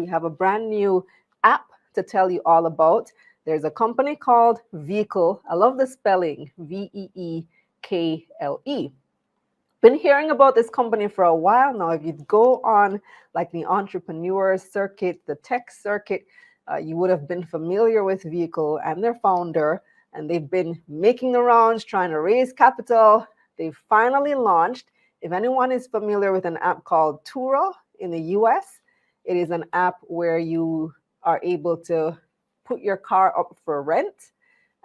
have a brand new app to tell you all about. There's a company called Veekle. I love the spelling, Veekle. Been hearing about this company for a while now. If you go on like the entrepreneur circuit, the tech circuit, you would have been familiar with Vehicle and their founder, and they've been making the rounds, trying to raise capital. They've finally launched. If anyone is familiar with an app called Turo in the US, it is an app where you are able to put your car up for rent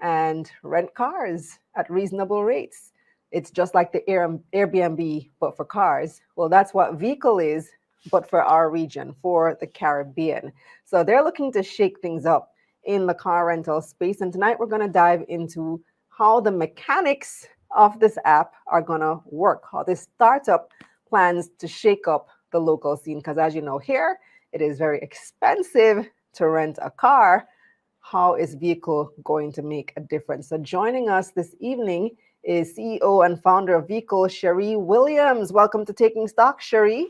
and rent cars at reasonable rates. It's just like the Airbnb, but for cars. Well, that's what Vehicle is, but for our region, for the Caribbean. So they're looking to shake things up in the car rental space. And tonight we're going to dive into how the mechanics of this app are going to work, how this startup plans to shake up the local scene. Because as you know, here, it is very expensive to rent a car. How is Vehicle going to make a difference? So joining us this evening is CEO and founder of Veekle, Cherie Williams. Welcome to Taking Stock, Cherie.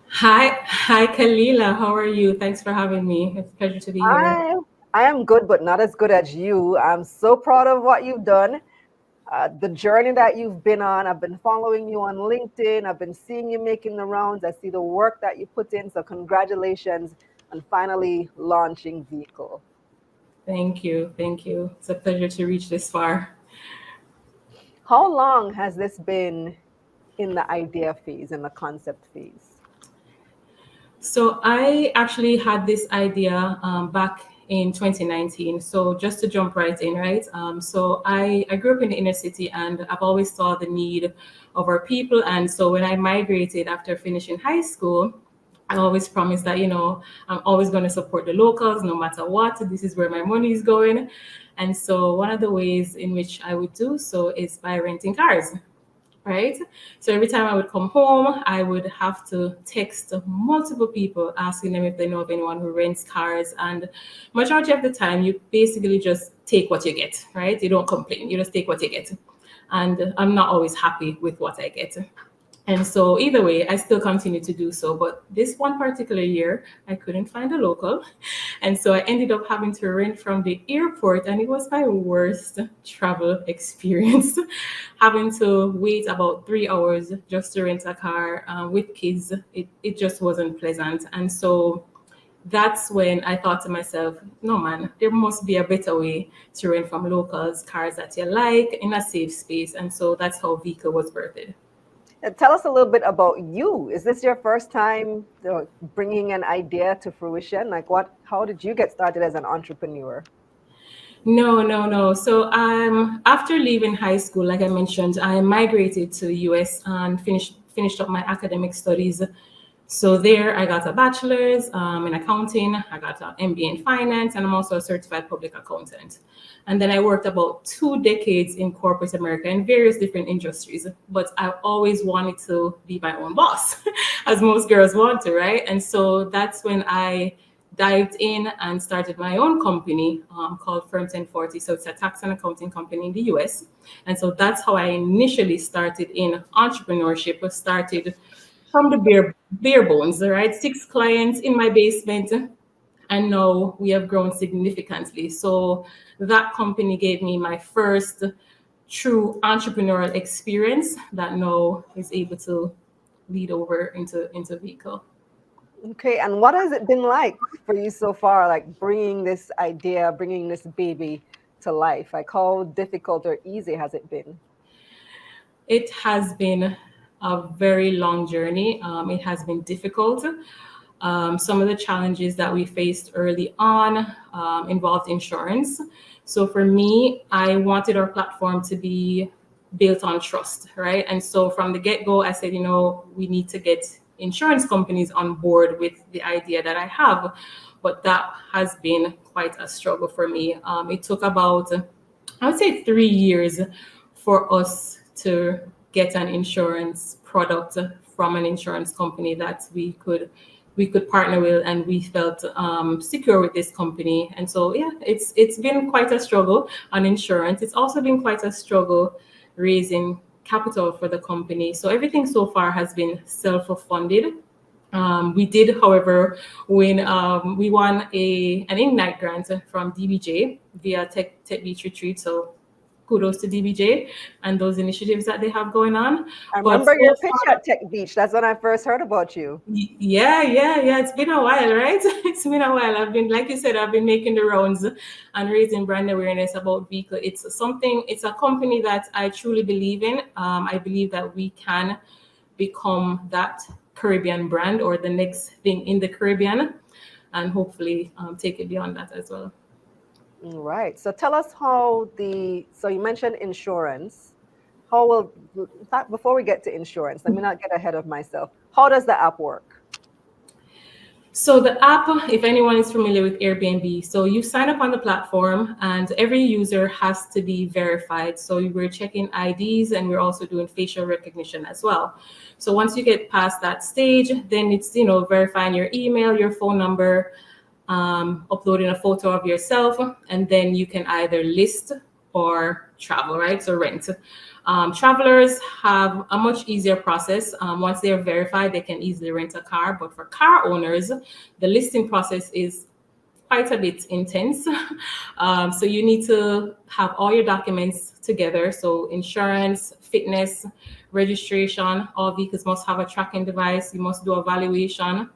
Hi, Kalila. How are you? Thanks for having me. It's a pleasure to be here. I am good, but not as good as you. I'm so proud of what you've done, the journey that you've been on. I've been following you on LinkedIn. I've been seeing you making the rounds. I see the work that you put in. So congratulations on finally launching Veekle. Thank you. It's a pleasure to reach this far. How long has this been in the idea phase, in the concept phase? So I actually had this idea back in 2019. So just to jump right in, right? So I grew up in the inner city, and I've always saw the need of our people. And so when I migrated after finishing high school, I always promised that, I'm always going to support the locals no matter what. This is where my money is going. And so one of the ways in which I would do so is by renting cars, right? So every time I would come home, I would have to text multiple people asking them if they know of anyone who rents cars. And majority of the time, you basically just take what you get, right? You don't complain. You just take what you get. And I'm not always happy with what I get. And so either way, I still continue to do so. But this one particular year, I couldn't find a local. And so I ended up having to rent from the airport. And it was my worst travel experience, having to wait about 3 hours just to rent a car with kids. It just wasn't pleasant. And so that's when I thought to myself, no, man, there must be a better way to rent from locals, cars that you like in a safe space. And so that's how Veekle was birthed. Tell us a little bit about you. Is this your first time bringing an idea to fruition? Like how did you get started as an entrepreneur? No. So after leaving high school, like I mentioned, I migrated to the US and finished up my academic studies. So there I got a bachelor's in accounting, I got an MBA in finance, and I'm also a certified public accountant. And then I worked about 2 decades in corporate America in various different industries, but I always wanted to be my own boss, as most girls want to, right? And so that's when I dived in and started my own company called Firm 1040. So it's a tax and accounting company in the US. And so that's how I initially started in entrepreneurship. I started from the bare bones, right? 6 clients in my basement, and now we have grown significantly. So that company gave me my first true entrepreneurial experience that now is able to lead over into Veekle. Okay, and what has it been like for you so far, like bringing this idea, bringing this baby to life? Like how difficult or easy has it been? It has been a very long journey. It has been difficult. Some of the challenges that we faced early on involved insurance. So for me, I wanted our platform to be built on trust, right? And so from the get-go, I said, we need to get insurance companies on board with the idea that I have. But that has been quite a struggle for me. It took about, I would say, 3 years for us to get an insurance product from an insurance company that we could partner with, and we felt secure with this company. And so, yeah, it's been quite a struggle on insurance. It's also been quite a struggle raising capital for the company. So everything so far has been self-funded. We did, however, win. We won an Ignite grant from DBJ via Tech Beach Retreat. So kudos to DBJ and those initiatives that they have going on. I But remember so your pitch far, at Tech Beach. That's when I first heard about you. yeah. It's been a while, right? It's been a while. I've been, like you said, I've been making the rounds and raising brand awareness about Veekle. It's a company that I truly believe in. I believe that we can become that Caribbean brand or the next thing in the Caribbean, and hopefully take it beyond that as well. Right. So tell us so you mentioned insurance. In fact, before we get to insurance, let me not get ahead of myself. How does the app work? So the app, if anyone is familiar with Airbnb, so you sign up on the platform and every user has to be verified. So we're checking IDs and we're also doing facial recognition as well. So once you get past that stage, then it's, verifying your email, your phone number, uploading a photo of yourself, and then you can either list or travel, right? So rent. Travelers have a much easier process. Once they are verified, they can easily rent a car. But for car owners, the listing process is quite a bit intense. So you need to have all your documents together. So insurance, fitness, registration, all vehicles must have a tracking device. You must do a valuation,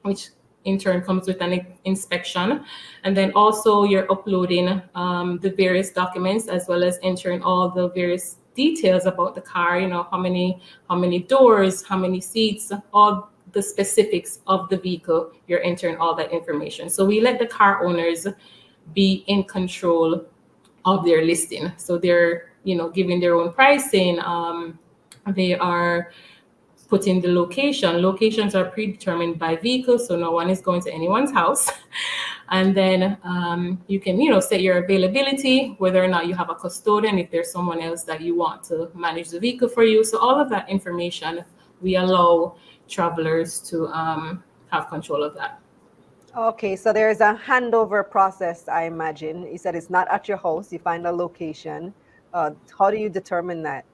which in turn comes with an inspection. And then also you're uploading the various documents as well as entering all the various details about the car, how many doors, how many seats, all the specifics of the vehicle. You're entering all that information. So we let the car owners be in control of their listing. So they're, giving their own pricing. They are putting the location. Locations are predetermined by Veekle, so no one is going to anyone's house. And then you can, set your availability, whether or not you have a custodian, if there's someone else that you want to manage the vehicle for you. So all of that information, we allow travelers to have control of that. Okay, so there's a handover process, I imagine. You said it's not at your house, you find a location. How do you determine that?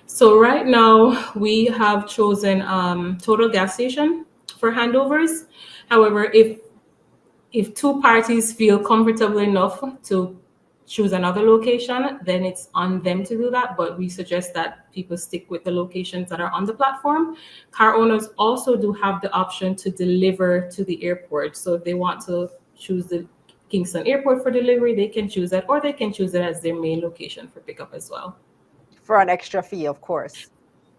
So right now we have chosen Total Gas Station for handovers. However, if two parties feel comfortable enough to choose another location, then it's on them to do that. But we suggest that people stick with the locations that are on the platform. Car owners also do have the option to deliver to the airport. So if they want to choose the Kingston Airport for delivery, they can choose that, or they can choose it as their main location for pickup as well. For an extra fee, of course.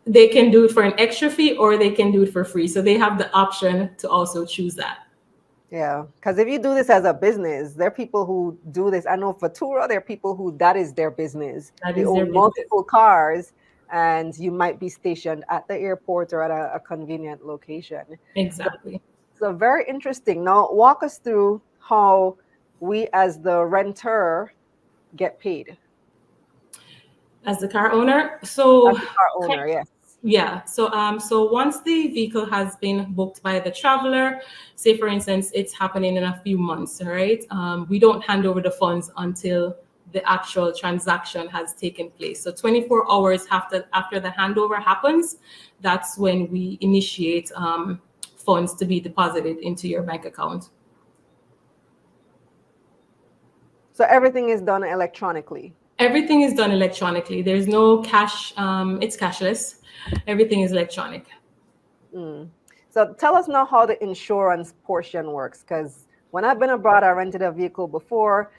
They can do it for an extra fee or they can do it for free. So they have the option to also choose that. Yeah, because if you do this as a business, there are people who do this. I know for Tura, there are people who that is their business. They own multiple cars and you might be stationed at the airport or at a convenient location. Exactly. So very interesting. Now walk us through how we as the renter get paid. As the car owner? So as the car owner, yes. Yeah. So once the vehicle has been booked by the traveler, say for instance, it's happening in a few months, right? We don't hand over the funds until the actual transaction has taken place. So 24 hours after the handover happens, that's when we initiate funds to be deposited into your bank account. So everything is done electronically. Everything is done electronically. There's no cash. It's cashless. Everything is electronic. So tell us now how the insurance portion works, because when I've been abroad, I rented a vehicle before.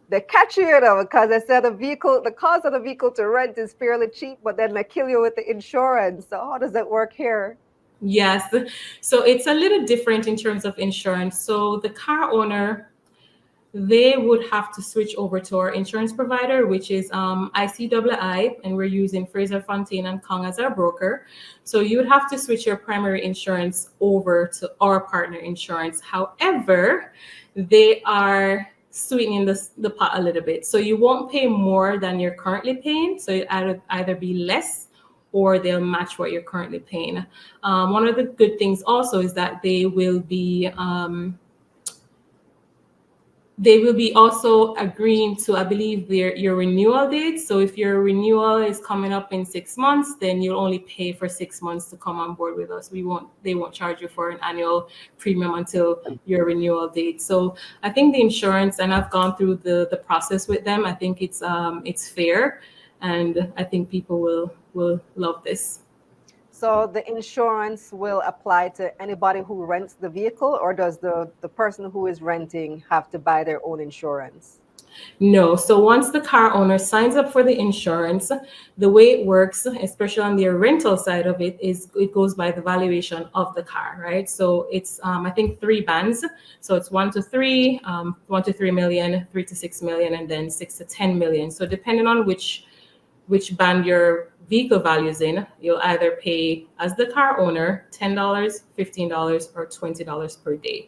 They catch you, because they said the cost of the vehicle to rent is fairly cheap, but then they kill you with the insurance. So how does it work here? Yes. So it's a little different in terms of insurance. So the car owner, they would have to switch over to our insurance provider, which is ICII, and we're using Fraser Fontaine and Kong as our broker. So you would have to switch your primary insurance over to our partner insurance. However, they are sweetening the pot a little bit. So you won't pay more than you're currently paying. So it either be less or they'll match what you're currently paying. One of the good things also is that they will be They will be also agreeing to, I believe, your renewal date. So if your renewal is coming up in 6 months, then you'll only pay for 6 months to come on board with us. They won't charge you for an annual premium until your renewal date. So I think the insurance, and I've gone through the process with them. I think it's fair, and I think people will love this. So the insurance will apply to anybody who rents the vehicle, or does the person who is renting have to buy their own insurance? No. So once the car owner signs up for the insurance, the way it works, especially on the rental side of it, is it goes by the valuation of the car, right? So it's I think three bands. So it's 1 to 3, 1 to 3 million, 3 to 6 million, and then 6 to 10 million. So depending on which band your vehicle values in, you'll either pay as the car owner $10, $15, or $20 per day.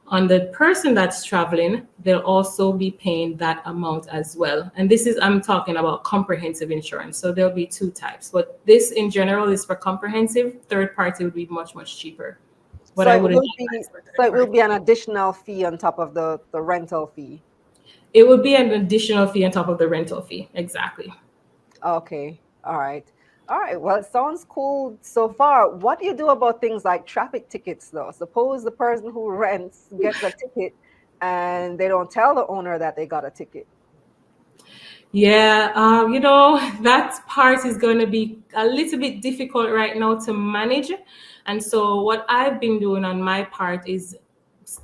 On the person that's traveling, they'll also be paying that amount as well. And this is, I'm talking about comprehensive insurance. So there'll be two types, but this in general is for comprehensive. Third party would be much, much cheaper. But So I it wouldn't will be advise for so third it will party. be an additional fee on top of the rental fee. It would be an additional fee on top of the rental fee. Exactly. Okay. All right. All right. Well, it sounds cool so far. What do you do about things like traffic tickets, though? Suppose the person who rents gets a ticket and they don't tell the owner that they got a ticket. Yeah, that part is going to be a little bit difficult right now to manage. And so, what I've been doing on my part is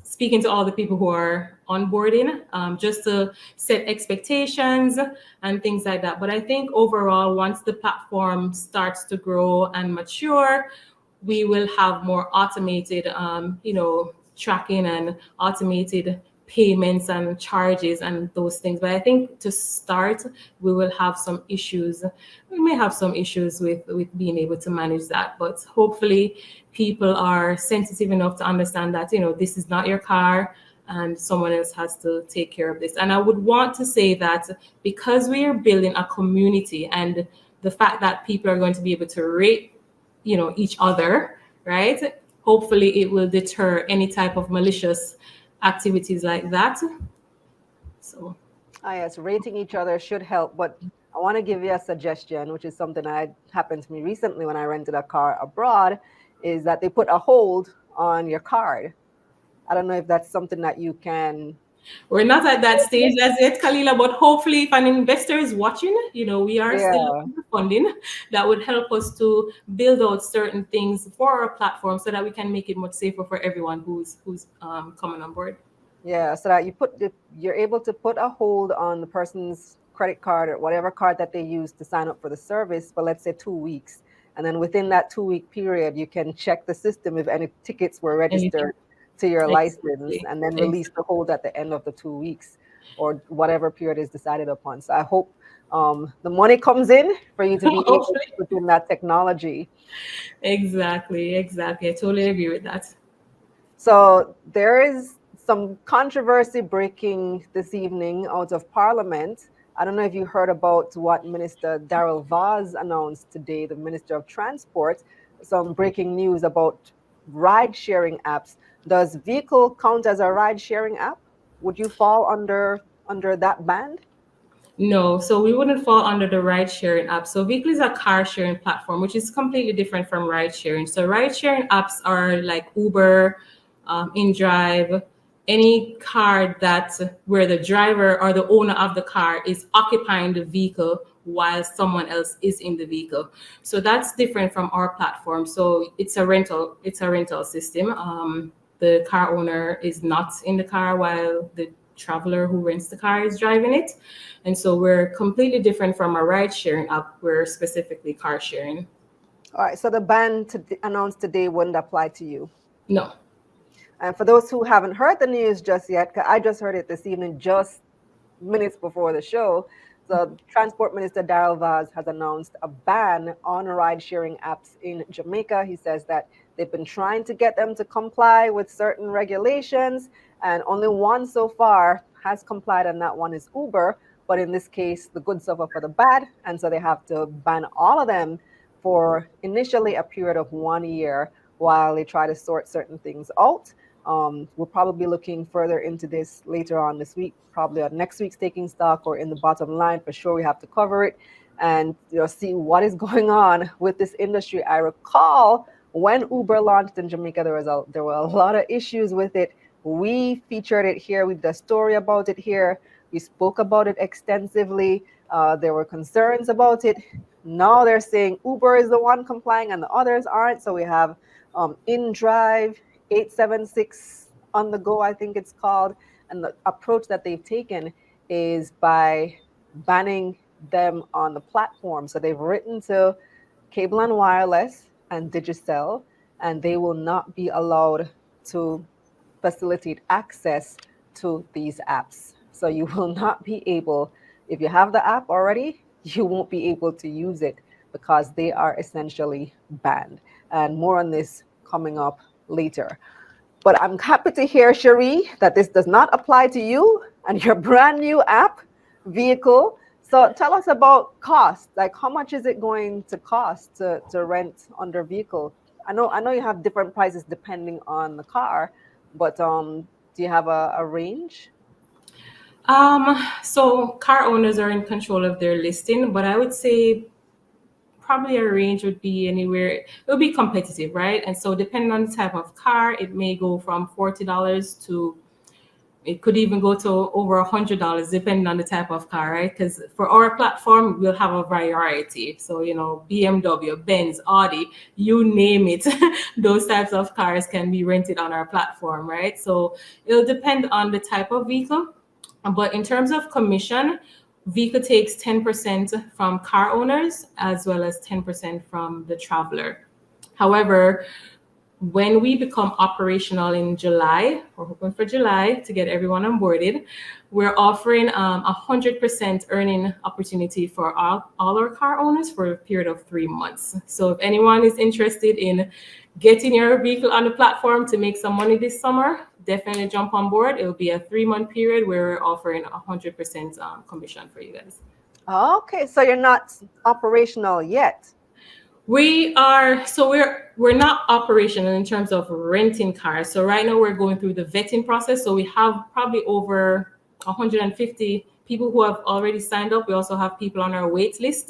speaking to all the people who are onboarding, just to set expectations and things like that. But I think overall, once the platform starts to grow and mature, we will have more automated, tracking and automated payments and charges and those things. But I think to start, we will have some issues. We may have some issues with being able to manage that. But hopefully, people are sensitive enough to understand that this is not your car and someone else has to take care of this. And I would want to say that because we are building a community, and the fact that people are going to be able to rate each other, right? Hopefully it will deter any type of malicious activities like that. So Ah, yes, rating each other should help, but I want to give you a suggestion, which is something that happened to me recently when I rented a car abroad, is that they put a hold on your card. I don't know if that's something that you can. we're not at that stage as yet, Kalila, but hopefully if an investor is watching, we are still Yeah, looking for funding that would help us to build out certain things for our platform so that we can make it much safer for everyone who's coming on board. yeah, so that you're able to put a hold on the person's credit card or whatever card that they use to sign up for the service for, let's say, 2 weeks. And then within that 2 week period, you can check the system if any tickets were Anything. registered to your license, Exactly. and then release the hold at the end of the 2 weeks or whatever period is decided upon. So I hope the money comes in for you to be able to Hopefully. put in that technology. Exactly. I totally agree with that. So there is some controversy breaking this evening out of Parliament. I don't know if you heard about what Minister Darrell Vaz announced today, the Minister of Transport, some breaking news about ride sharing apps. Does Vehicle count as a ride sharing app? Would you fall under that band? No, so we wouldn't fall under the ride sharing app. So Veekle is a car sharing platform, which is completely different from ride sharing. So ride sharing apps are like Uber, InDrive, any car that where the driver or the owner of the car is occupying the vehicle while someone else is in the vehicle. So that's different from our platform. So it's a rental system. The car owner is not in the car while the traveler who rents the car is driving it. And so we're completely different from a ride sharing app. We're specifically car sharing. All right, so the ban announced today wouldn't apply to you. No. And for those who haven't heard the news just yet, 'cause I just heard it this evening, just minutes before the show, the Transport Minister Darrell Vaz has announced a ban on ride-sharing apps in Jamaica. He says that they've been trying to get them to comply with certain regulations, and only one so far has complied, and that one is Uber. But in this case, the good suffer for the bad, and so they have to ban all of them for initially a period of 1 year while they try to sort certain things out. We'll probably be looking further into this later on this week, probably on next week's Taking Stock or in the bottom line. For sure, we have to cover it and see what is going on with this industry. I recall when Uber launched in Jamaica, there were a lot of issues with it. We featured it here. We did a story about it here. We spoke about it extensively. There were concerns about it. Now they're saying Uber is the one complying and the others aren't. So we have InDrive, 876 on the go, I think it's called. And the approach that they've taken is by banning them on the platform. So they've written to Cable and Wireless and Digicel, and they will not be allowed to facilitate access to these apps. So you will not be able, if you have the app already, you won't be able to use it because they are essentially banned. And more on this coming up later. But I'm happy to hear, Cherie, that this does not apply to you and your brand new app, Veekle. So tell us about cost. Like, how much is it going to cost to rent under Veekle? I know you have different prices depending on the car, but do you have a range? So car owners are in control of their listing, but I would say probably a range would be anywhere, it would be competitive, right? And so depending on the type of car, it may go from $40 to, it could even go to over $100 depending on the type of car, right? Because for our platform, we'll have a variety. So, BMW, Benz, Audi, you name it, those types of cars can be rented on our platform, right? So it'll depend on the type of vehicle. But in terms of commission, Veekle takes 10% from car owners as well as 10% from the traveler. However, when we become operational in July, we're hoping for July to get everyone onboarded, we're offering 100% earning opportunity for all our car owners for a period of 3 months. So if anyone is interested in getting your vehicle on the platform to make some money this summer, definitely jump on board. It'll be a 3-month period where we're offering 100% commission for you guys. Okay, so you're not operational yet. We're not operational in terms of renting cars. So right now we're going through the vetting process. So we have probably over 150 people who have already signed up. We also have people on our wait list.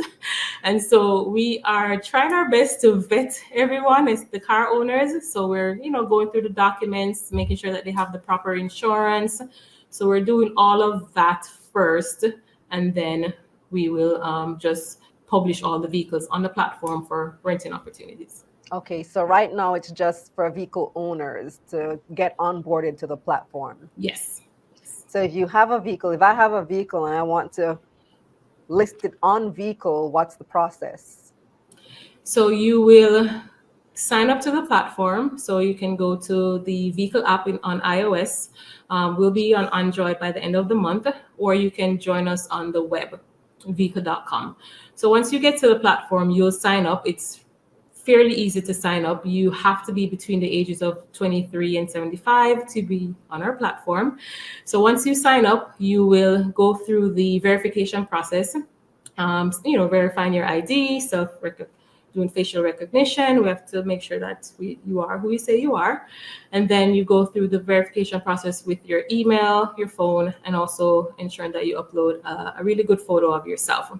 And so we are trying our best to vet everyone as the car owners. So we're, going through the documents, making sure that they have the proper insurance. So we're doing all of that first, and then we will just publish all the vehicles on the platform for renting opportunities. Okay, so right now it's just for vehicle owners to get onboarded to the platform. Yes. So if you have a vehicle, if I have a vehicle and I want to list it on Veekle, what's the process? So you will sign up to the platform. So you can go to the Veekle app on iOS. We'll be on Android by the end of the month, or you can join us on the web, veekle.com. So once you get to the platform, you'll sign up. It's fairly easy to sign up. You have to be between the ages of 23 and 75 to be on our platform. So once you sign up, you will go through the verification process, verifying your ID, doing facial recognition. We have to make sure that you are who you say you are. And then you go through the verification process with your email, your phone, and also ensuring that you upload a really good photo of yourself.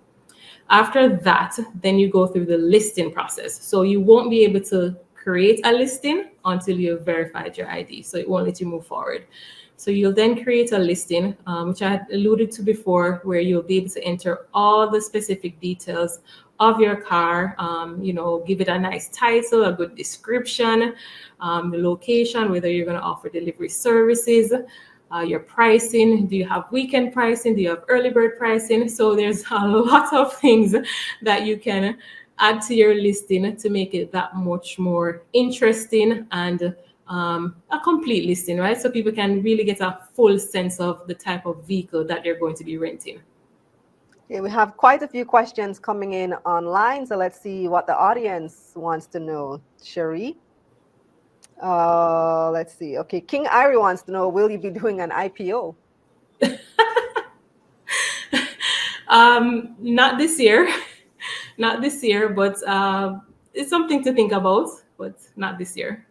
After that, then you go through the listing process. So you won't be able to create a listing until you've verified your ID. So it won't let you move forward. So you'll then create a listing, which I had alluded to before, where you'll be able to enter all the specific details of your car, give it a nice title, a good description, the location, whether you're going to offer delivery services, your pricing. Do you have weekend pricing? Do you have early bird pricing? So there's a lot of things that you can add to your listing to make it that much more interesting and a complete listing, right? So people can really get a full sense of the type of vehicle that they're going to be renting. Okay, we have quite a few questions coming in online. So let's see what the audience wants to know. Cherie? Let's see. Okay, King Irie wants to know, will you be doing an IPO? Not this year. Not this year, but it's something to think about, but not this year.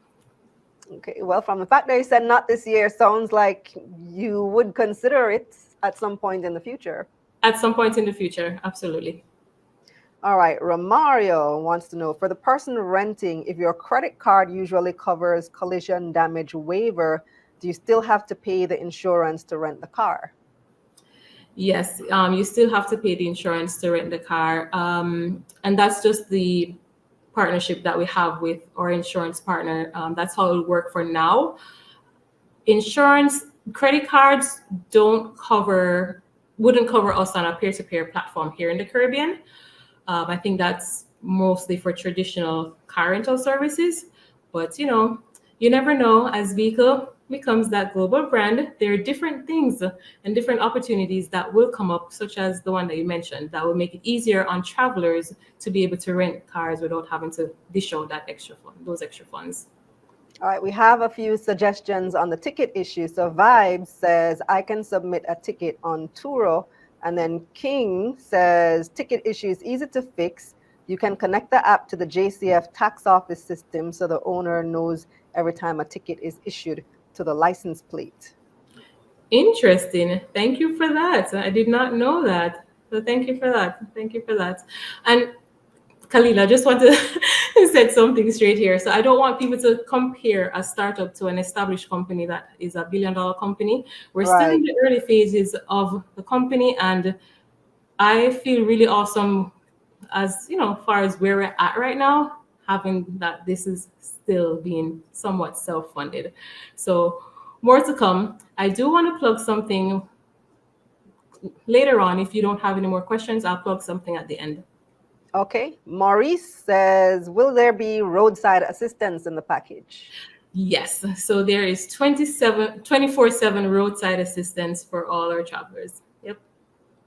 Okay, well, from the fact that you said not this year, sounds like you would consider it at some point in the future. At some point in the future, absolutely. All right, Romario wants to know, for the person renting, if your credit card usually covers collision damage waiver, do you still have to pay the insurance to rent the car? Yes, you still have to pay the insurance to rent the car. And that's just the partnership that we have with our insurance partner. That's how it'll work for now. Insurance, credit cards wouldn't cover us on a peer-to-peer platform here in the Caribbean. I think that's mostly for traditional car rental services. But you never know. As Veekle becomes that global brand, there are different things and different opportunities that will come up, such as the one that you mentioned, that will make it easier on travelers to be able to rent cars without having to dish out those extra funds. All right, we have a few suggestions on the ticket issue. So Vibes says, I can submit a ticket on Turo. And then King says, ticket issue is easy to fix. You can connect the app to the JCF tax office system so the owner knows every time a ticket is issued to the license plate. Interesting. Thank you for that. I did not know that. So thank you for that. Thank you for that. And Khalil, I just want to set something straight here. So I don't want people to compare a startup to an established company that is a billion-dollar company. We're still in the early phases of the company, and I feel really awesome as far as where we're at right now, having that this is still being somewhat self-funded. So more to come. I do want to plug something later on. If you don't have any more questions, I'll plug something at the end. Okay. Maurice says, will there be roadside assistance in the package? Yes. So there is 24/7 roadside assistance for all our travelers. Yep.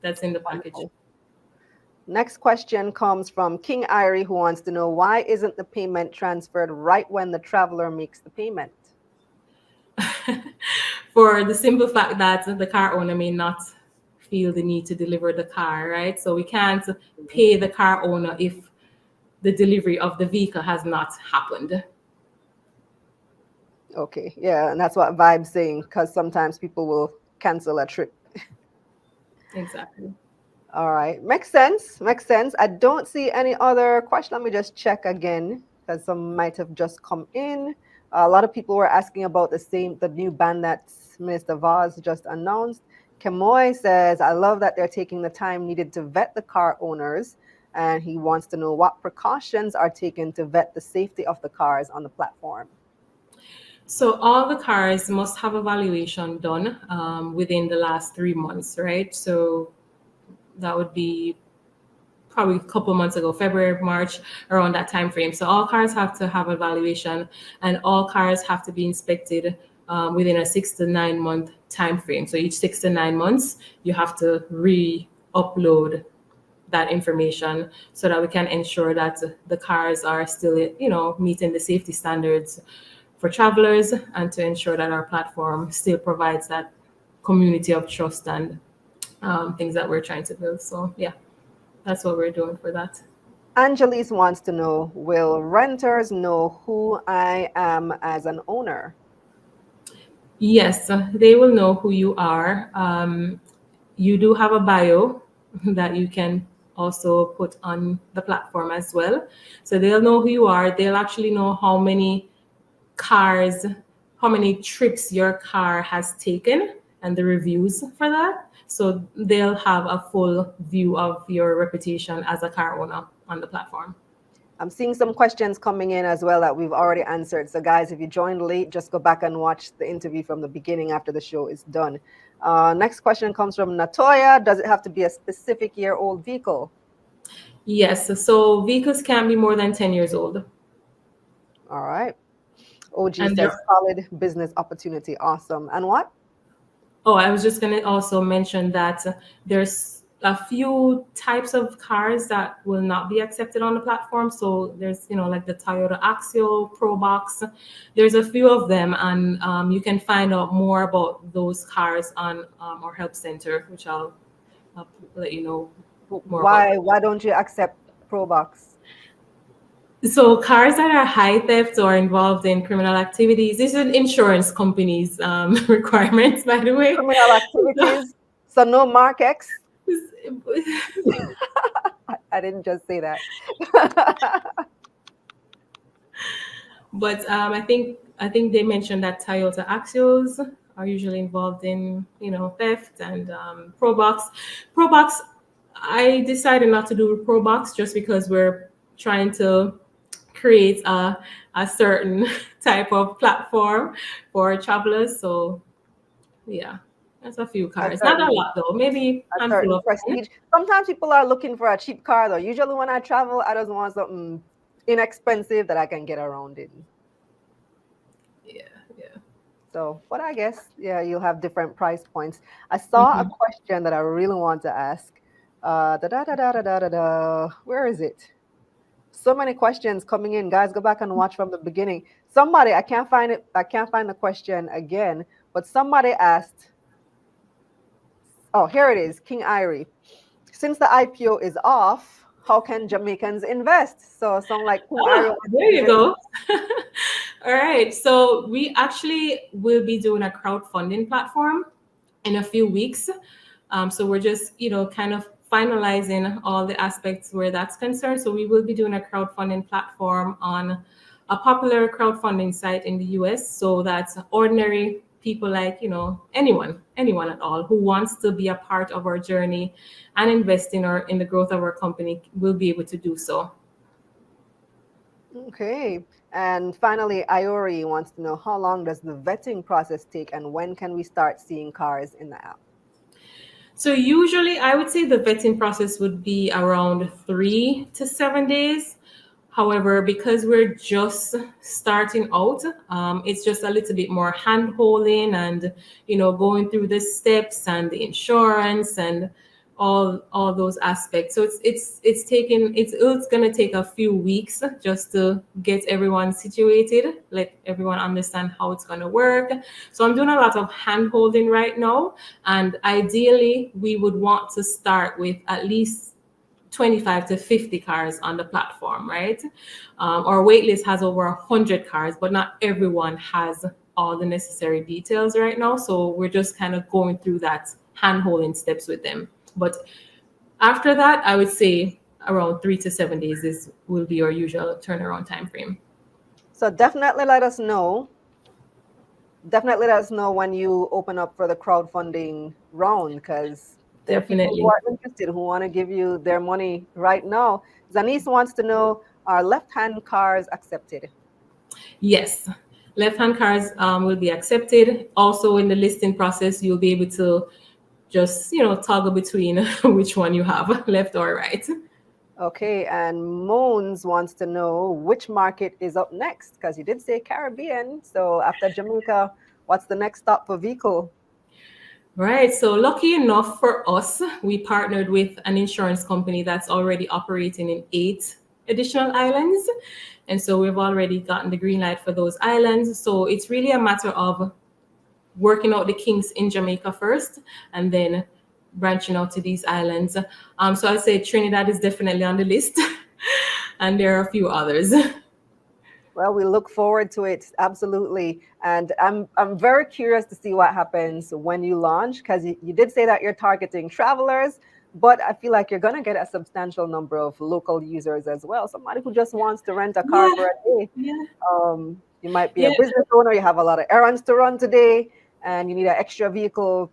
That's in the package. Wonderful. Next question comes from King Irie, who wants to know, why isn't the payment transferred right when the traveler makes the payment? For the simple fact that the car owner may not feel the need to deliver the car, right? So we can't pay the car owner if the delivery of the vehicle has not happened. Okay, yeah, and that's what Vibe's saying, because sometimes people will cancel a trip. Exactly. All right, makes sense, makes sense. I don't see any other question. Let me just check again, because some might have just come in. A lot of people were asking about the new ban that Minister Vaz just announced. Kemoy says, I love that they're taking the time needed to vet the car owners, and he wants to know what precautions are taken to vet the safety of the cars on the platform. So all the cars must have evaluation done within the last 3 months, right? So that would be probably a couple months ago, February, March, around that time frame. So all cars have to have evaluation, and all cars have to be inspected within a 6 to 9 month time frame. So each 6 to 9 months, you have to re-upload that information so that we can ensure that the cars are still, meeting the safety standards for travelers, and to ensure that our platform still provides that community of trust and things that we're trying to build. So yeah, that's what we're doing for that. Angelis wants to know, will renters know who I am as an owner? Yes, they will know who you are. You do have a bio that you can also put on the platform as well. So they'll know who you are. They'll actually know how many trips your car has taken and the reviews for that. So they'll have a full view of your reputation as a car owner on the platform. I'm seeing some questions coming in as well that we've already answered. So guys, if you joined late, just go back and watch the interview from the beginning after the show is done. Next question comes from Natoya. Does it have to be a specific year-old vehicle? Yes, so vehicles can be more than 10 years old. All right. OG And says solid business opportunity. Awesome. And what? Oh, I was just going to also mention that there's a few types of cars that will not be accepted on the platform. So there's, like the Toyota Axial, Probox. There's a few of them, and you can find out more about those cars on our help center, which I'll let you know more about. Why don't you accept Probox? So cars that are high theft or involved in criminal activities, this is an insurance company's requirements, by the way. Criminal activities. So no Mark X. I didn't just say that. But I think they mentioned that Toyota Axios are usually involved in theft and Probox. Probox, I decided not to do Probox just because we're trying to create a certain type of platform for travelers. So yeah, that's a few A cars, not a certain lot though. Maybe a handful certain of 10. prestige. Sometimes people are looking for a cheap car though. Usually when I travel, I just want something inexpensive that I can get around in. Yeah, yeah. So, but I guess, yeah, you'll have different price points. I saw a Mhm. question that I really want to ask. Da da da da da da da da. Where is it? So many questions coming in. Guys, go back and watch from the beginning. Somebody, I can't find it. I can't find the question again. But somebody asked. Oh, here it is. King Irie. Since the IPO is off, how can Jamaicans invest? So, sound like King Irie Oh, wants to there give you it. go. All right. So we actually will be doing a crowdfunding platform in a few weeks. So we're just, kind of finalizing all the aspects where that's concerned. So we will be doing a crowdfunding platform on a popular crowdfunding site in the US so that ordinary people like, anyone at all who wants to be a part of our journey and invest in the growth of our company will be able to do so. Okay. And finally, Iori wants to know how long does the vetting process take and when can we start seeing cars in the app? So usually I would say the vetting process would be around 3 to 7 days. However, because we're just starting out, it's just a little bit more hand holding and going through the steps and the insurance and all those aspects. So it's gonna take a few weeks just to get everyone situated, let everyone understand how it's gonna work. So I'm doing a lot of hand holding right now, and ideally we would want to start with at least 25 to 50 cars on the platform, right? Our waitlist has over 100 cars, but not everyone has all the necessary details right now. So we're just kind of going through that hand holding steps with them. But after that, I would say around 3 to 7 days will be our usual turnaround time frame. So definitely let us know. Definitely let us know when you open up for the crowdfunding round because there are people who Definitely. are interested who want to give you their money right now. Zanice wants to know, are left-hand cars accepted? Yes. Left-hand cars will be accepted. Also, in the listing process, you'll be able to just toggle between which one you have, left or right. Okay, and Moans wants to know which market is up next because you did say Caribbean. So after Jamaica, what's the next stop for Vehicle? Right. So lucky enough for us, we partnered with an insurance company that's already operating in 8 additional islands. And so we've already gotten the green light for those islands. So it's really a matter of working out the kinks in Jamaica first and then branching out to these islands. So I'd say Trinidad is definitely on the list, and there are a few others. Well, we look forward to it, absolutely. And I'm very curious to see what happens when you launch, because you did say that you're targeting travelers, but I feel like you're going to get a substantial number of local users as well. Somebody who just wants to rent a car Yeah, for a day. yeah, You might be a yeah. business owner, you have a lot of errands to run today, and you need an extra vehicle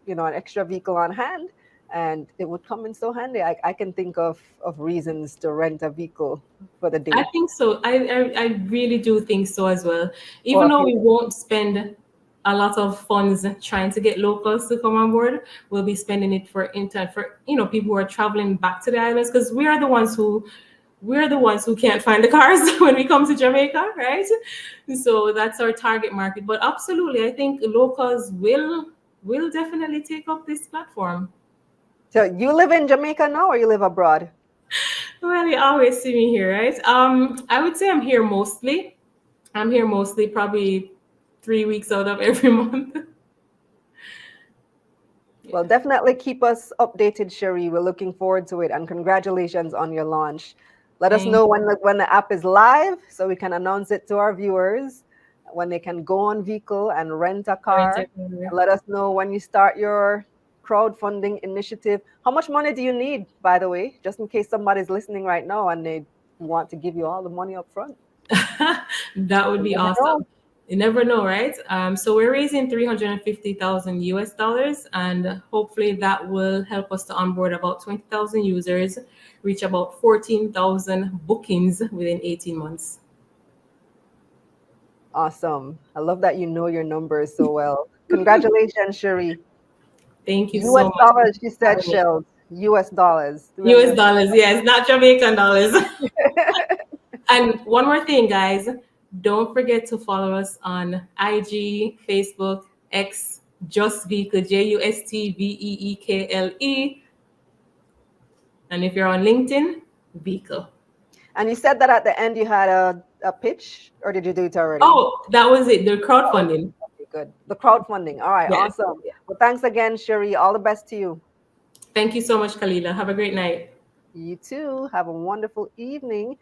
an extra vehicle on hand. And it would come in so handy. I can think of reasons to rent a vehicle for the I day think so. I really do think so as well. or Even a though few. we won't spend a lot of funds trying to get locals to come on board, we'll be spending it for people who are traveling back to the islands because we're the ones who can't find the cars when we come to Jamaica, right? So that's our target market. But absolutely, I think locals will definitely take up this platform. So you live in Jamaica now or you live abroad? Well, you always see me here, right? I would say I'm here mostly. I'm here mostly, probably 3 weeks out of every month. Well, definitely keep us updated, Cherie. We're looking forward to it. And congratulations on your launch. Let us Thank know when the app is live so we can announce it to our viewers when they can go on Vehicle and rent a car. And let us know when you start your crowdfunding initiative. How much money do you need, by the way, just in case somebody's listening right now and they want to give you all the money up front? That would be awesome. You never know, right? So we're raising 350,000 US dollars, and hopefully that will help us to onboard about 20,000 users, reach about 14,000 bookings within 18 months. Awesome. I love that you know your numbers so well. Congratulations, Cherie. Thank you US so much for dollars, she said, having me. Shells. US dollars. US dollars, yes, not Jamaican dollars. And one more thing, guys, don't forget to follow us on IG, Facebook, X, Just Veekle, JUSTVEEKLE. And if you're on LinkedIn, Veekle. And you said that at the end you had a pitch, or did you do it already? Oh, that was it. The Oh, crowdfunding. okay, good. The crowdfunding. All right, Yes. awesome. Well, thanks again, Cherie. All the best to you. Thank you so much, Kalila. Have a great night. You too. Have a wonderful evening.